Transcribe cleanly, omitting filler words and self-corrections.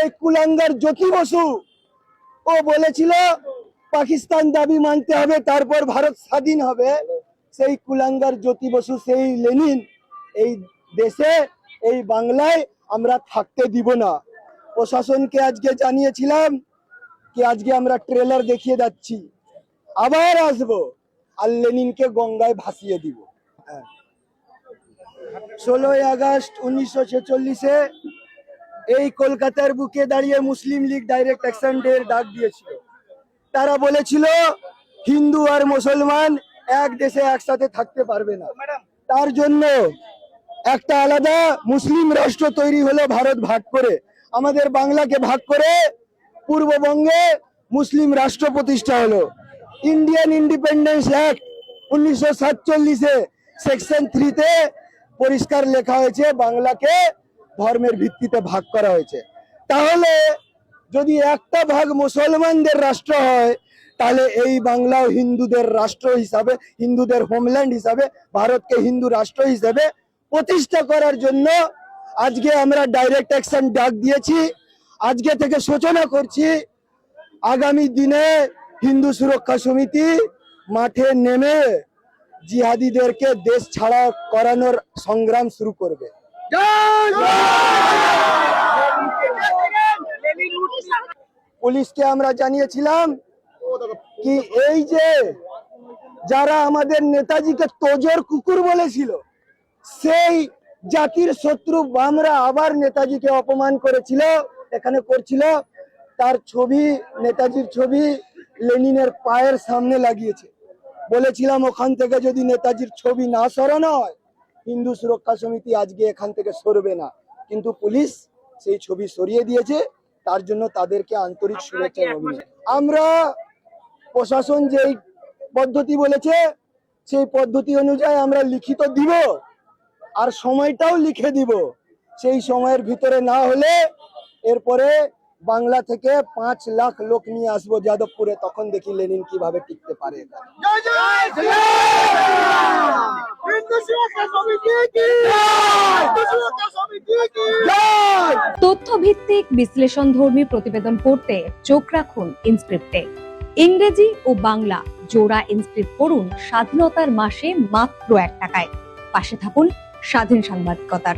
সেই কুলাঙ্গার জ্যোতি বসু ও বলেছিল পাকিস্তান দাবি মানতে হবে, তারপর ভারত স্বাধীন হবে। সেই কুলাঙ্গার জ্যোতি বসু, সেই লেনিন এই দেশে, এই বাংলায় আমরা থাকতে দিব না। প্রশাসনকে আজকে জানিয়েছিলাম কি আজকে আমরা ট্রেলার দেখিয়ে যাচ্ছি, আবার আসবো আর লেনিনকে গঙ্গায় ভাসিয়ে দিব। 16ই আগস্ট 1946-এ এই কলকাতার বুকে দাঁড়িয়ে মুসলিম লীগ ডাইরেক্ট অ্যাকশন ডে ডাক দিয়েছিল। তারা বলেছিল হিন্দু আর মুসলমান এক দেশে একসাথে থাকতে পারবে না, তার জন্য একটা আলাদা মুসলিম রাষ্ট্র তৈরি হলো ভারত ভাগ করে, আমাদের বাংলাকে ভাগ করে পূর্ববঙ্গে মুসলিম রাষ্ট্র প্রতিষ্ঠা হলো। ইন্ডিয়ান ইন্ডিপেন্ডেন্স অ্যাক্ট 1947-এ সেকশন 3-তে পরিষ্কার লেখা হয়েছে বাংলাকে ধর্মের ভিত্তিতে ভাগ করা হয়েছে। তাহলে যদি একটা ভাগ মুসলমানদের রাষ্ট্র হয়, তাহলে এই বাংলাও হিন্দুদের রাষ্ট্র হিসাবে, হিন্দুদের হোমল্যান্ড হিসাবে, ভারতকে হিন্দু রাষ্ট্র হিসাবে প্রতিষ্ঠা করার জন্য আজকে আমরা ডাইরেক্ট অ্যাকশন ডাক দিয়েছি। আজকে থেকে সূচনা করছি, আগামী দিনে হিন্দু সুরক্ষা সমিতি মাঠে নেমে জিহাদিদেরকে দেশ ছাড়া করানোর সংগ্রাম শুরু করবে। পুলিশকে আমরা জানিয়েছিলাম কি এই যে যারা আমাদের নেতাজিকে তোজর কুকুর বলেছিল, সেই জাতির শত্রু বামরা আবার নেতাজিকে অপমান করেছিল, এখানে করছিল। তার ছবি, নেতাজির ছবি লেনিনের পায়ের সামনে লাগিয়েছে। বলেছিলাম ওখান থেকে যদি নেতাজির ছবি না সরানো হয়, হিন্দু সুরক্ষা সমিতি আজকে এখান থেকে সরবে না। কিন্তু পুলিশ সেই ছবি সরিয়ে দিয়েছে, তার জন্য তাদেরকে আন্তরিক শুভেচ্ছা জানাই। আমরা প্রশাসন যেই পদ্ধতি বলেছে সেই পদ্ধতি অনুযায়ী আমরা লিখিত দিব আর সময়টাও লিখে দিব। সেই সময়ের ভিতরে না হলে এরপরে বাংলা থেকে 5 লাখ লোক নিয়ে আসবো যাদবপুরে, তখন দেখি লেনিন কিভাবে টিকতে পারে। তথ্যভিত্তিক বিশ্লেষণধর্মী প্রতিবেদন পড়তে চোখ রাখুন ইনস্ক্রিপ্টে। ইংরেজি ও বাংলা জোড়া ইনস্ক্রিপ্ট পড়ুন স্বাধীনতার মাসে মাত্র 1 টাকায়। পাশে থাকুন স্বাধীন সাংবাদিকতার।